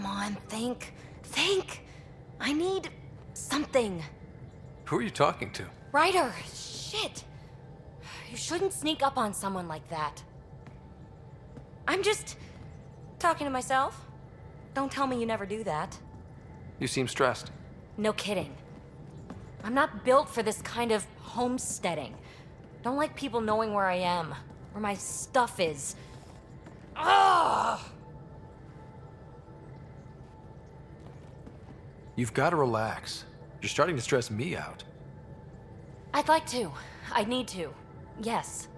Come on, think. Think! I need something. Who are you talking to? Ryder, shit! You shouldn't sneak up on someone like that. I'm just talking to myself. Don't tell me you never do that. You seem stressed. No kidding. I'm not built for this kind of homesteading. Don't like people knowing where I am, where my stuff is. Ugh! You've got to relax. You're starting to stress me out. I'd like to. I need to. Yes.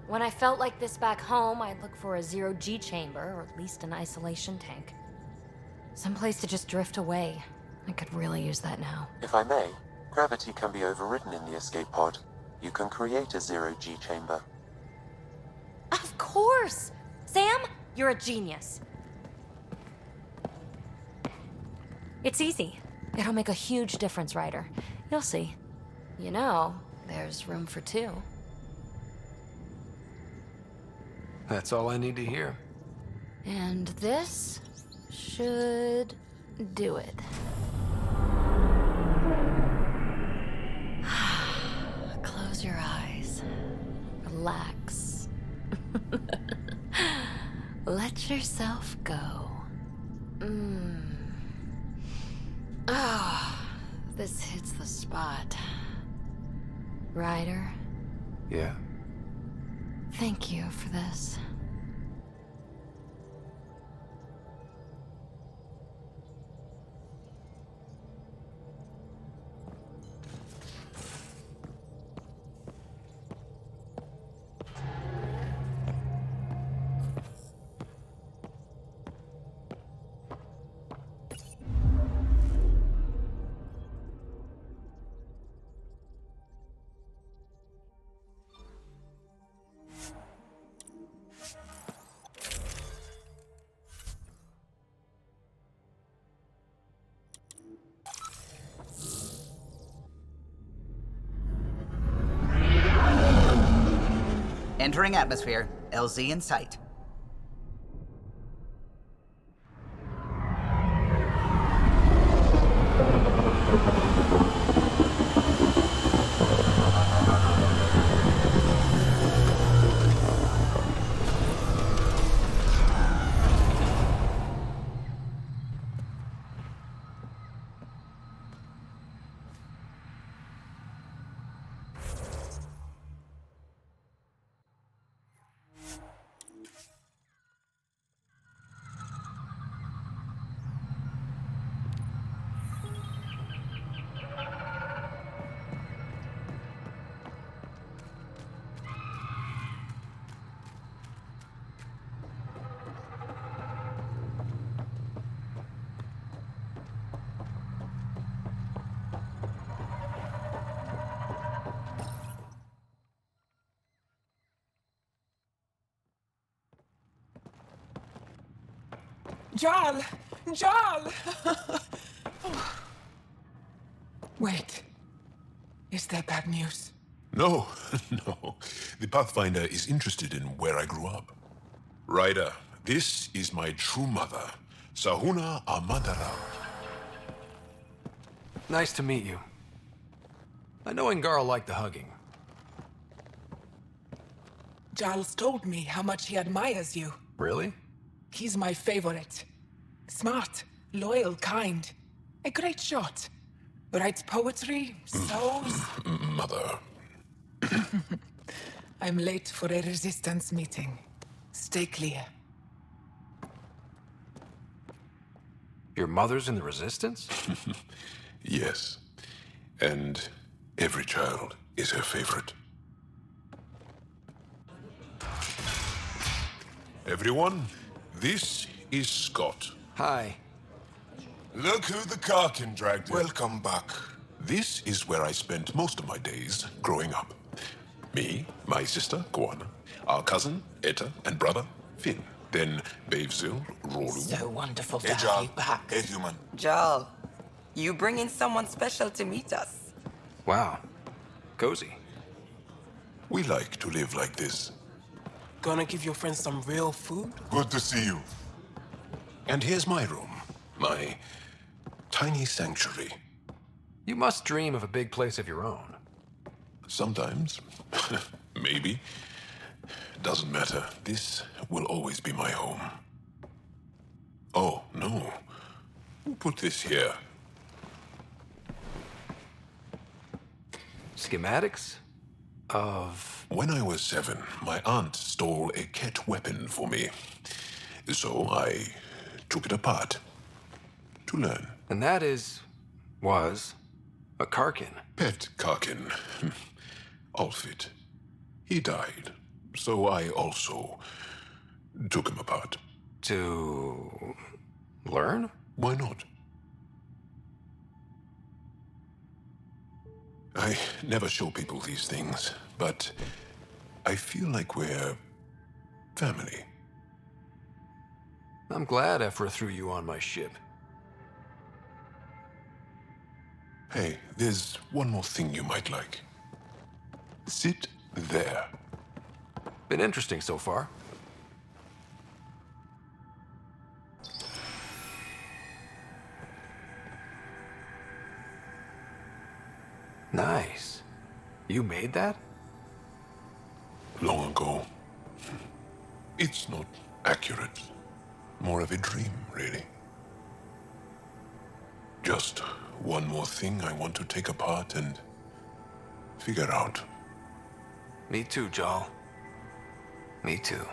When I felt like this back home, I'd look for a zero-G chamber, or at least an isolation tank. Someplace to just drift away. I could really use that now. If I may, gravity can be overridden in the escape pod. You can create a zero-G chamber. Of course! Sam, you're a genius. It's easy. It'll make a huge difference, Ryder. You'll see. You know, there's room for two. That's all I need to hear. And this should do it. Close your eyes. Relax. Let yourself go. This hits the spot. Ryder, Yeah. thank you for this. Entering atmosphere. LZ in sight. Jaal! Jaal! Wait. Is that bad news? No, no. The Pathfinder is interested in where I grew up. Ryder, this is my true mother, Sahuna Amadara. Nice to meet you. I know Angar'll like the hugging. Jaal's told me how much he admires you. Really? He's my favorite. Smart, loyal, kind. A great shot. Writes poetry, sews. Mother. I'm late for a resistance meeting. Stay clear. Your mother's in the Resistance? Yes. And every child is her favorite. Everyone, this is Scott. Hi. Look who the car can drag. Welcome back. This is where I spent most of my days growing up. Me, my sister, Kwana, our cousin, Etta, and brother, Finn. Then Bavzil, Rolu. So wonderful to Hey, have Jaal. you back. Hey, human. Jaal, you bringing someone special to meet us. Wow. Cozy. We like to live like this. Gonna give your friends some real food? Good to see you. And here's my room. My tiny sanctuary. You must dream of a big place of your own. Sometimes. Maybe. Doesn't matter. This will always be my home. Oh, no. Who put this here? Schematics? Of... When I was 7, my aunt stole a cat weapon for me. So I took it apart. To learn. And that was a Karkin. Pet Karkin. Alfit. He died. So I also took him apart. To learn? Why not? I never show people these things, but I feel like we're family. I'm glad Ephra threw you on my ship. Hey, there's one more thing you might like. Sit there. Been interesting so far. Nice. You made that? Long ago. It's not accurate. More of a dream, really. Just one more thing I want to take apart and figure out. Me too, Jaal. Me too.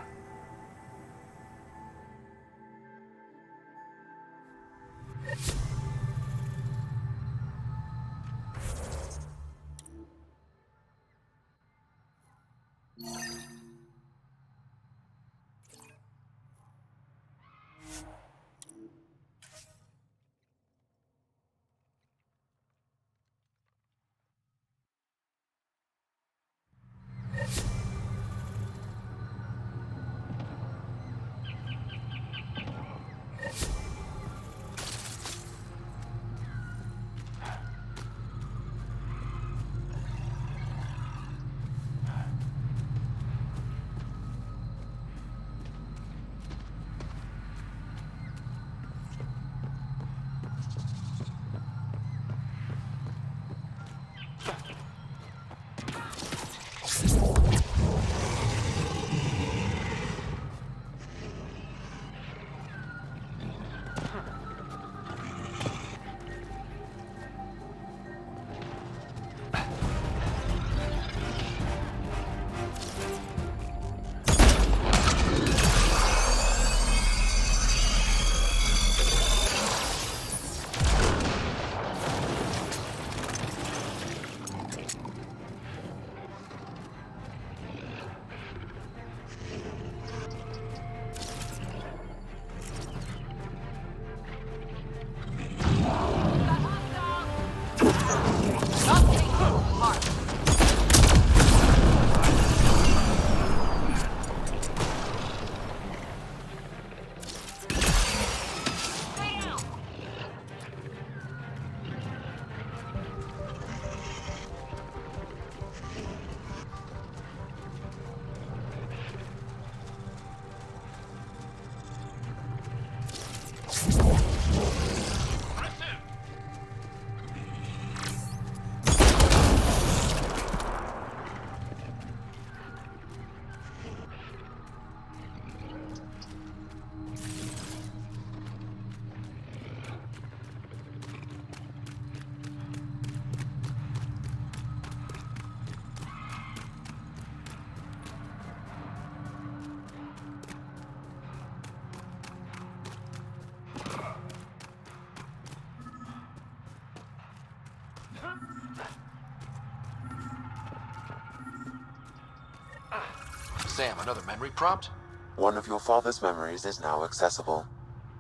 Sam, another memory prompt? One of your father's memories is now accessible.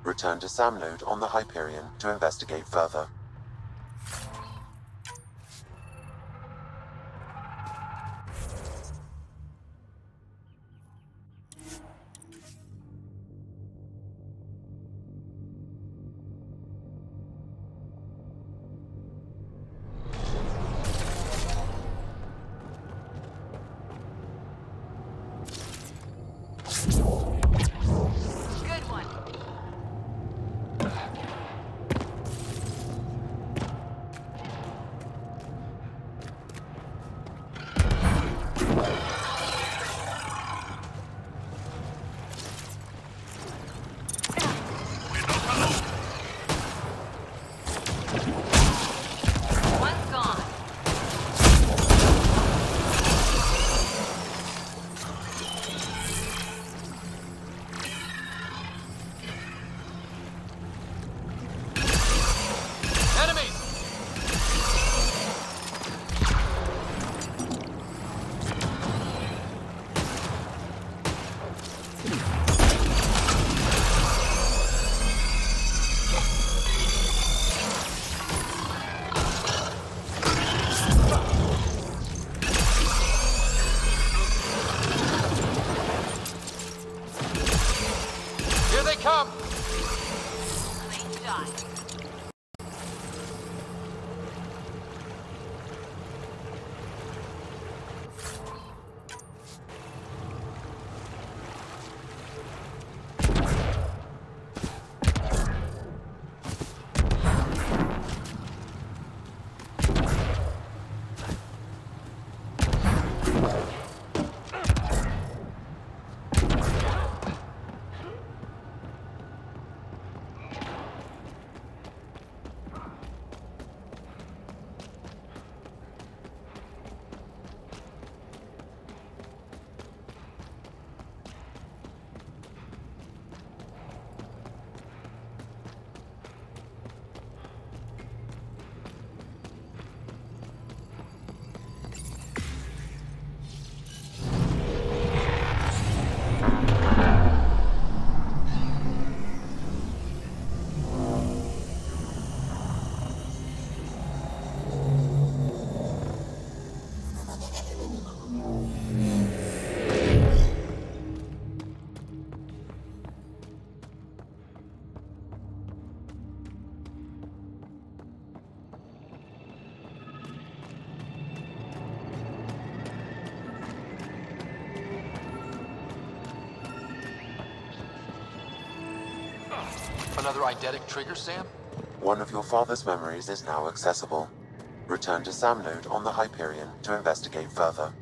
Return to Sam Node on the Hyperion to investigate further. Good one. another eidetic trigger, Sam? One of your father's memories is now accessible. Return to Sam Node on the Hyperion to investigate further.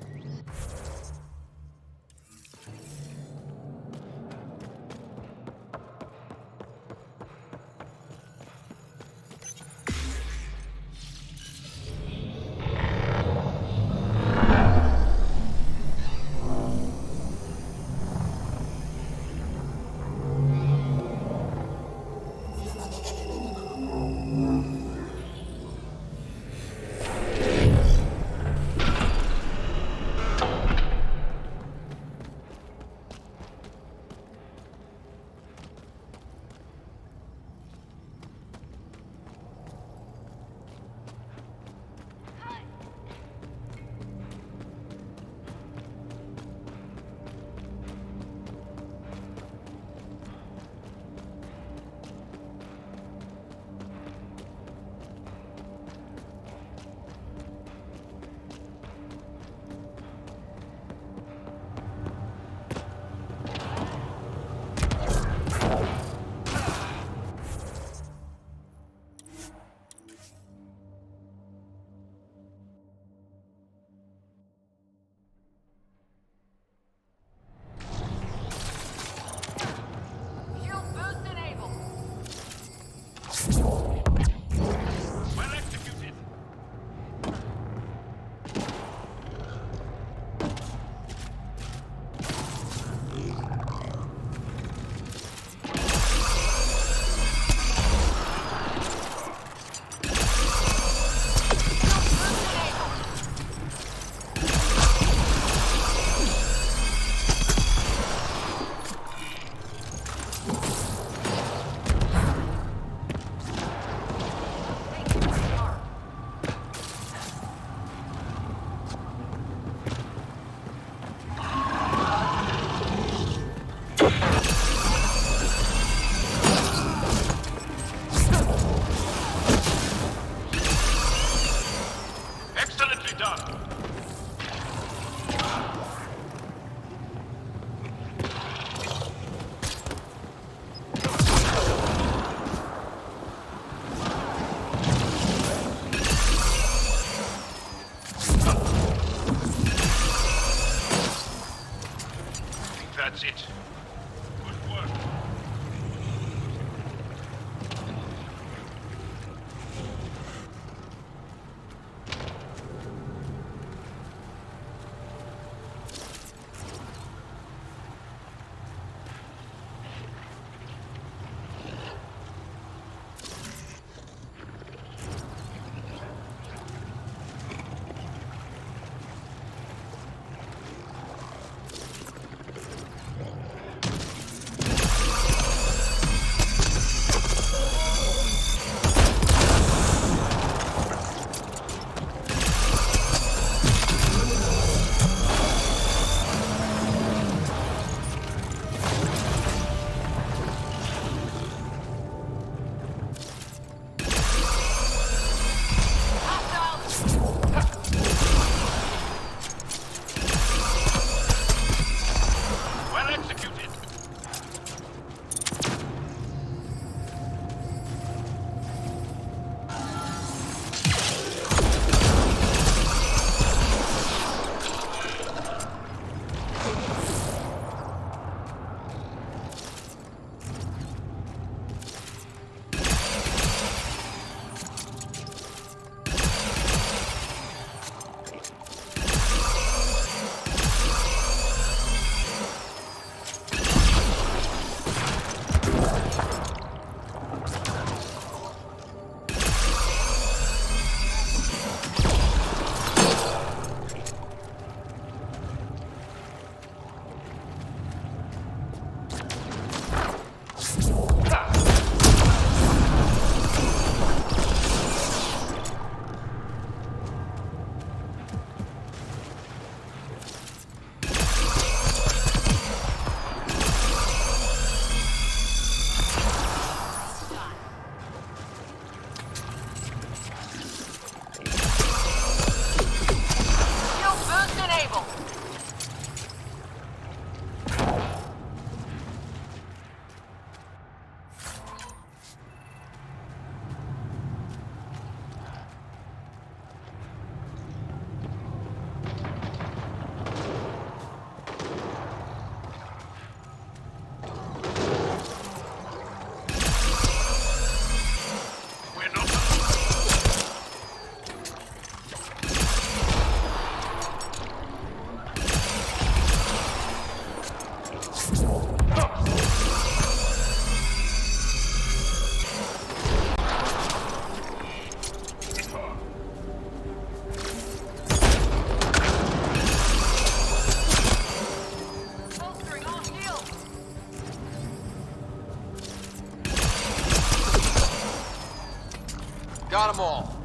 them all.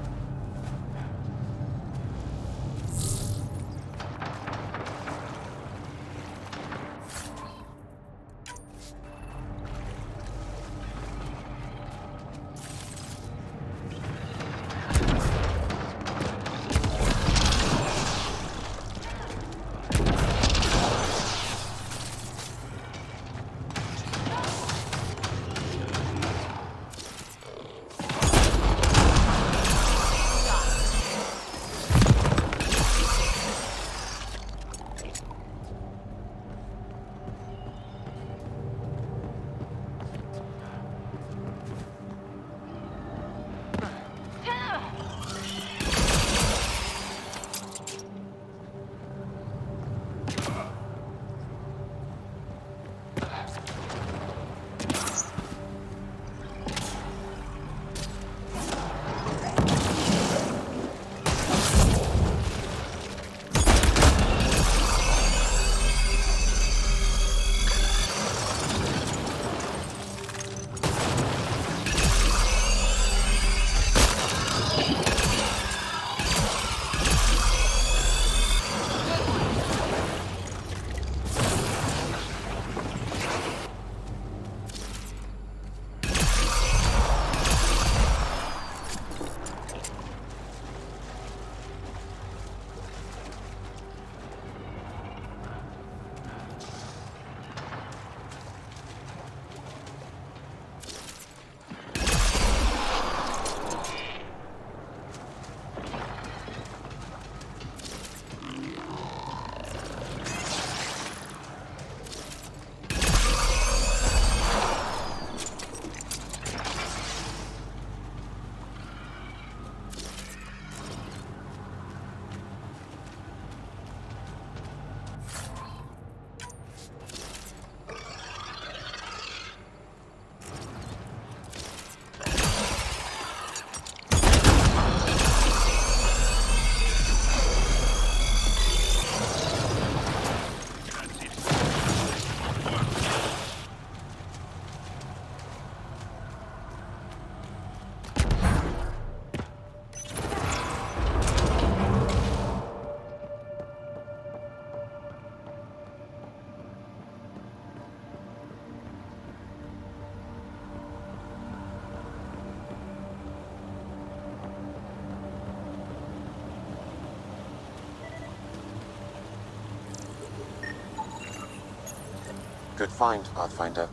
Good find, Pathfinder.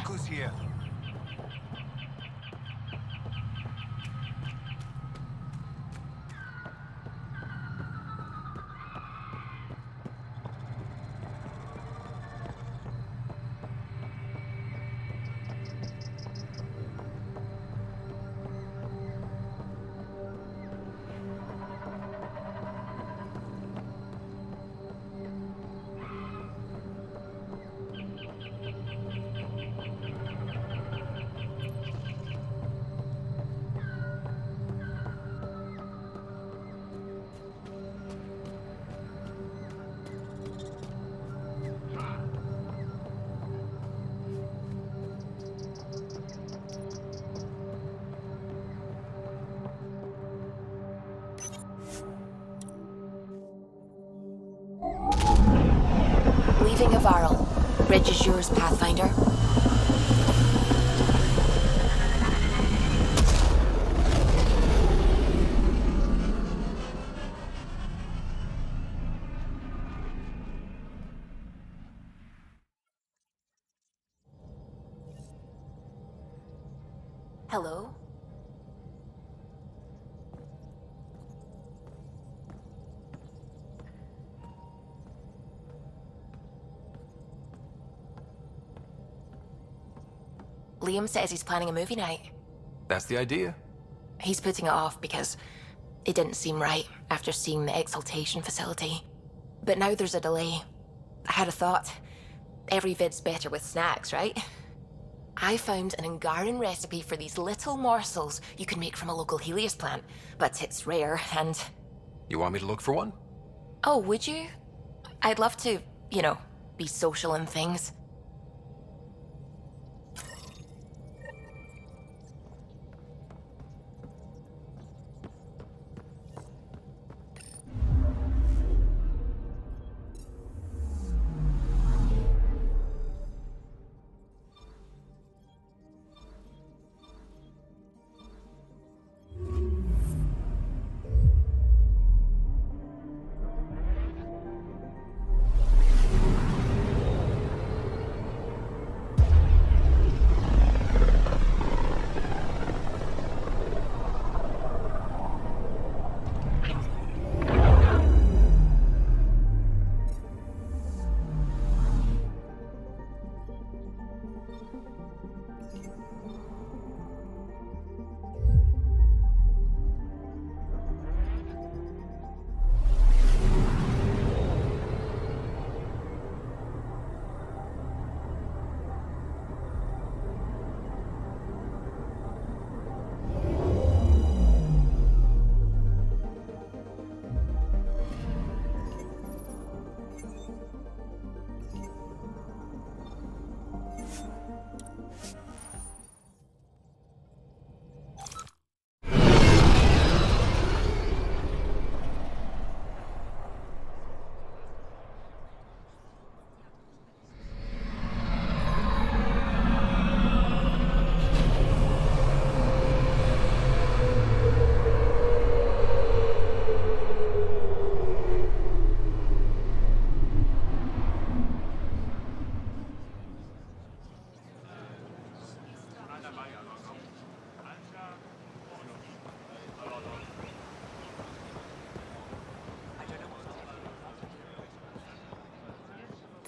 Look who's here. Leaving Havarl. Bridge is yours, Pathfinder. Hello? Liam says he's planning a movie night. That's the idea. He's putting it off because it didn't seem right after seeing the exaltation facility. But now there's a delay. I had a thought. Every vid's better with snacks, right? I found an Angaran recipe for these little morsels you can make from a local Helios plant, but it's rare and... You want me to look for one? Oh, would you? I'd love to, be social and things.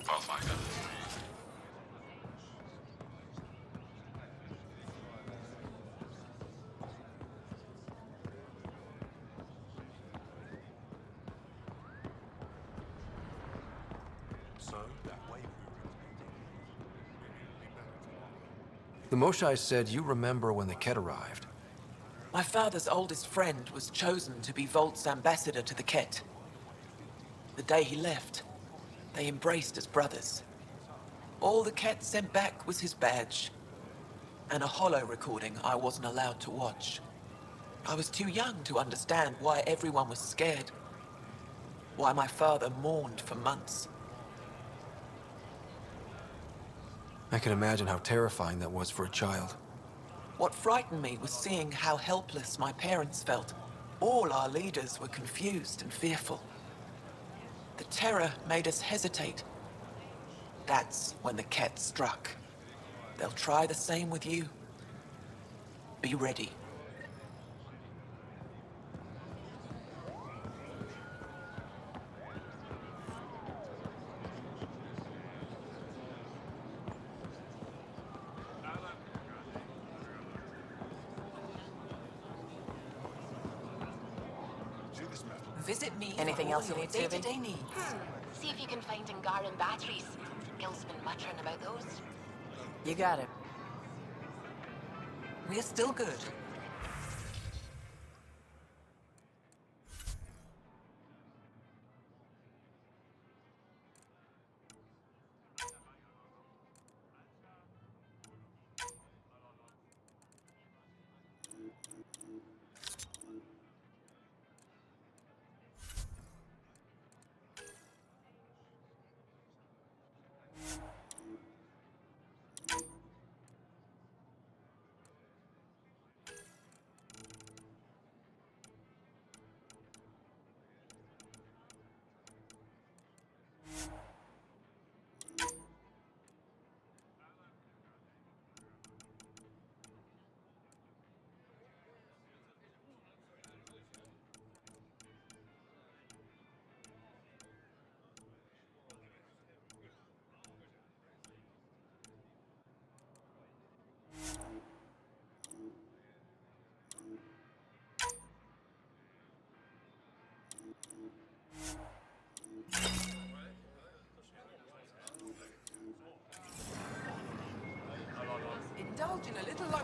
Pathfinder. So, that way The Moshai said you remember when the Ket arrived. My father's oldest friend was chosen to be Volt's ambassador to the Ket. The day he left, they embraced as brothers. All the Ket sent back was his badge, and a holo recording I wasn't allowed to watch. I was too young to understand why everyone was scared, why my father mourned for months. I can imagine how terrifying that was for a child. What frightened me was seeing how helpless my parents felt. All our leaders were confused and fearful. The terror made us hesitate. That's when the Ket struck. They'll try the same with you. Be ready. Visit me. Anything for all else you your need, Suvi? day-to-day needs. See if you can find Angaran batteries. Gil's been muttering about those. You got it. We're still good.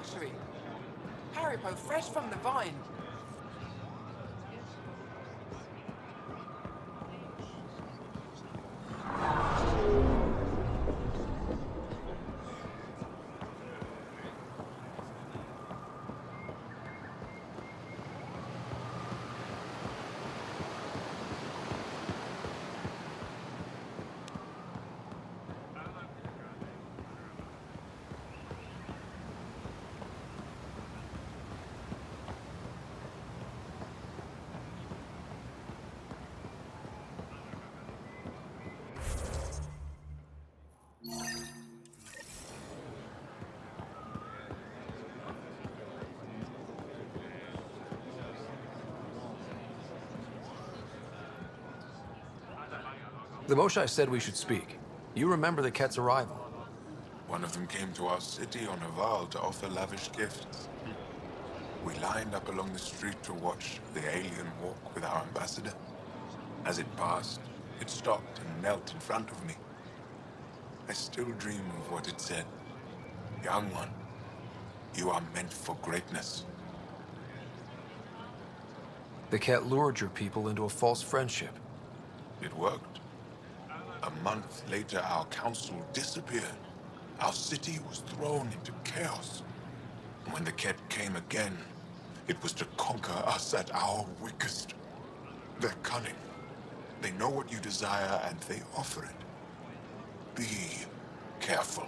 luxury. Haribo fresh from the vine. The Moshai said we should speak. You remember the Ket's arrival? One of them came to our city on Havarl to offer lavish gifts. We lined up along the street to watch the alien walk with our ambassador. As it passed, it stopped and knelt in front of me. I still dream of what it said. Young one, you are meant for greatness. The Ket lured your people into a false friendship. It worked. A month later, our council disappeared. Our city was thrown into chaos. And when the Ket came again, it was to conquer us at our weakest. They're cunning. They know what you desire, and they offer it. Be careful.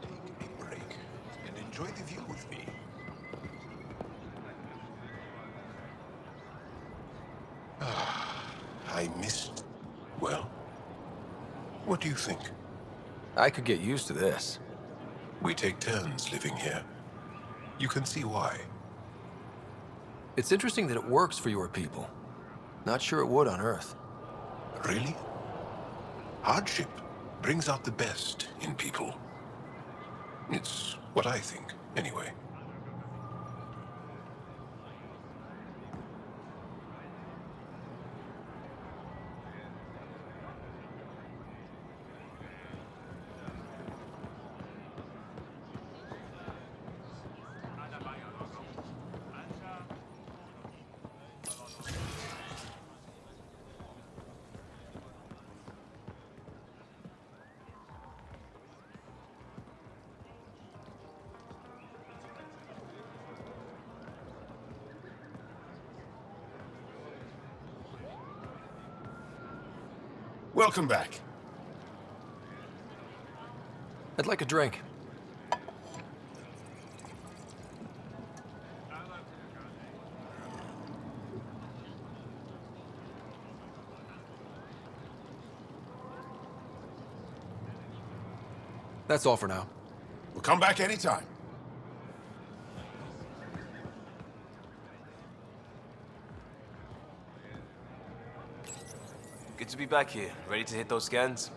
Take a break and enjoy the view with me. I missed. Well, what do you think? I could get used to this. We take turns living here. You can see why. It's interesting that it works for your people. Not sure it would on Earth. Really? Hardship brings out the best in people. It's what I think, anyway. Welcome back. I'd like a drink. That's all for now. We'll come back anytime. Good to be back here. Ready to hit those scans?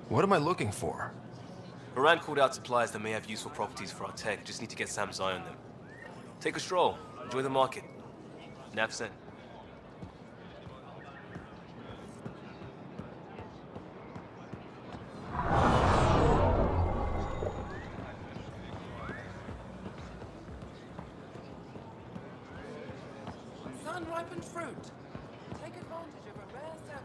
What am I looking for? Moran called out supplies that may have useful properties for our tech. Just need to get Sam's eye on them. Take a stroll. Enjoy the market. Nav sent. Sun-ripened fruit. Take advantage of a rare surplus.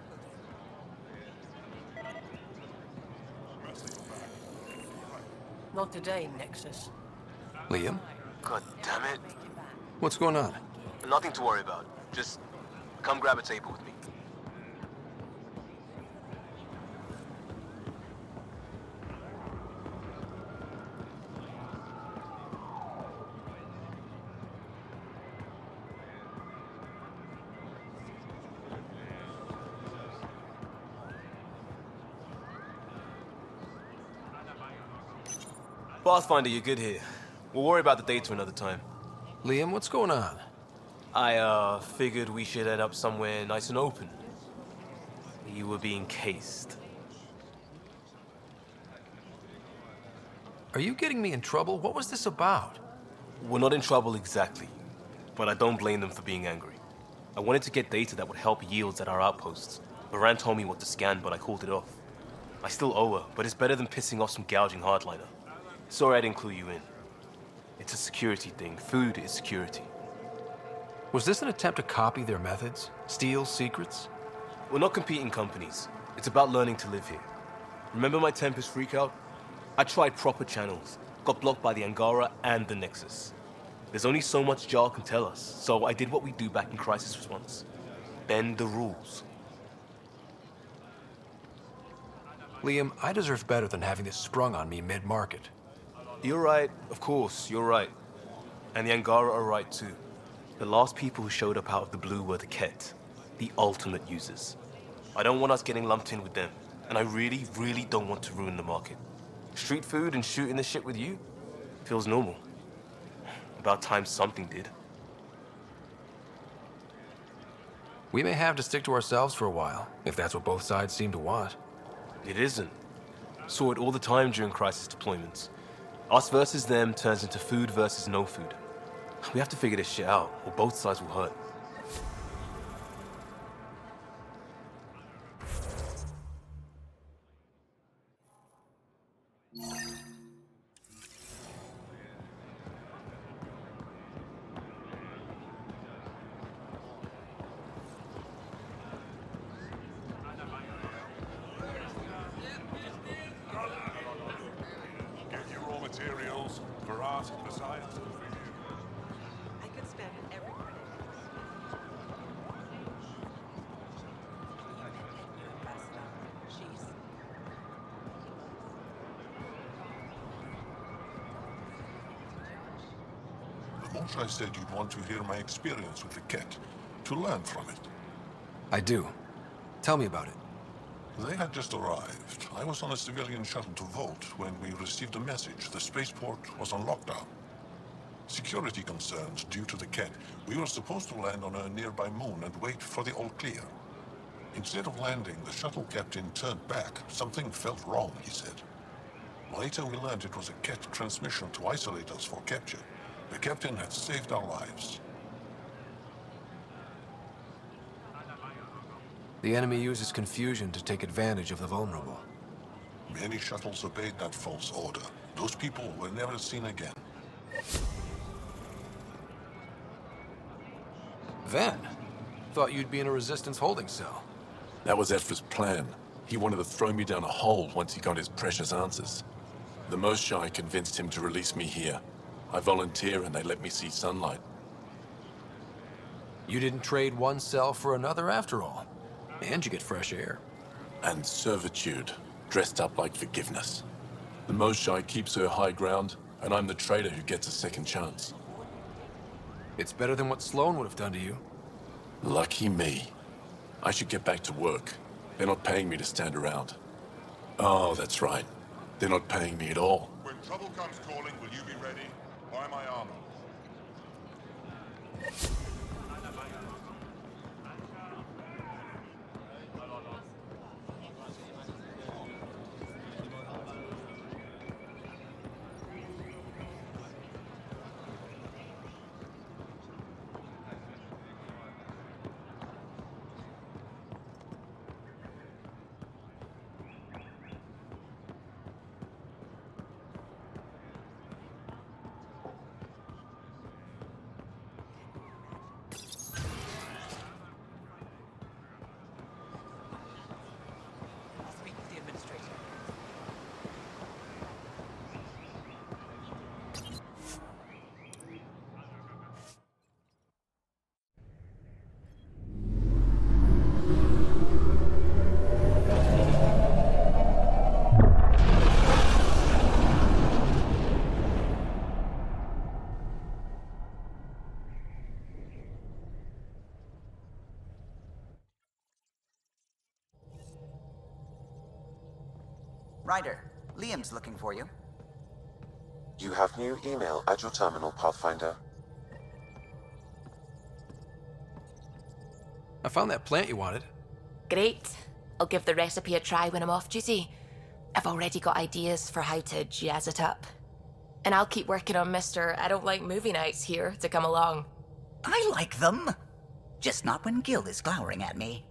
Not today, Nexus. Liam? God damn it. What's going on? Nothing to worry about. Just come grab a table with me. Pathfinder, you're good here. We'll worry about the data another time. Liam, what's going on? I, figured we should head up somewhere nice and open. You were being cased. Are you getting me in trouble? What was this about? We're not in trouble exactly, but I don't blame them for being angry. I wanted to get data that would help yields at our outposts. Moran told me what to scan, but I called it off. I still owe her, but it's better than pissing off some gouging hardliner. Sorry I didn't clue you in. It's a security thing. Food is security. Was this an attempt to copy their methods? Steal secrets? We're not competing companies. It's about learning to live here. Remember my Tempest freakout? I tried proper channels, got blocked by the Angara and the Nexus. There's only so much Jaal can tell us, so I did what we do back in crisis response. Bend the rules. Liam, I deserve better than having this sprung on me mid-market. You're right, of course, you're right. And the Angara are right too. The last people who showed up out of the blue were the Ket, the ultimate users. I don't want us getting lumped in with them, and I really, really don't want to ruin the market. Street food and shooting the shit with you feels normal. About time something did. We may have to stick to ourselves for a while, if that's what both sides seem to want. It isn't. Saw it all the time during crisis deployments. Us versus them turns into food versus no food. We have to figure this shit out, or both sides will hurt. Get your raw materials for art, for science, and for you. I could spend every minute. She's The Moshae said you'd want to hear my experience with the Ket, to learn from it. I do. Tell me about it. They had just arrived. I was on a civilian shuttle to Volt when we received a message. The spaceport was on lockdown. Security concerns due to the Ket. We were supposed to land on a nearby moon and wait for the all clear. Instead of landing, the shuttle captain turned back. Something felt wrong, he said. Later we learned it was a Ket transmission to isolate us for capture. The captain had saved our lives. The enemy uses confusion to take advantage of the vulnerable. Many shuttles obeyed that false order. Those people were never seen again. Then, thought you'd be in a resistance holding cell. That was Ephra's plan. He wanted to throw me down a hole once he got his precious answers. The Moshae convinced him to release me here. I volunteer and they let me see sunlight. You didn't trade one cell for another after all. And you get fresh air. And servitude, dressed up like forgiveness. The Moshae keeps her high ground, and I'm the traitor who gets a second chance. It's better than what Sloan would have done to you. Lucky me. I should get back to work. They're not paying me to stand around. Oh, that's right. They're not paying me at all. When trouble comes calling, will you be ready? Buy my armor. I'll speak with the administrator. Ryder, Liam's looking for you. You have new email at your terminal, Pathfinder. I found that plant you wanted. Great. I'll give the recipe a try when I'm off duty. I've already got ideas for how to jazz it up. And I'll keep working on Mr. I don't like movie nights here to come along. I like them. Just not when Gil is glowering at me.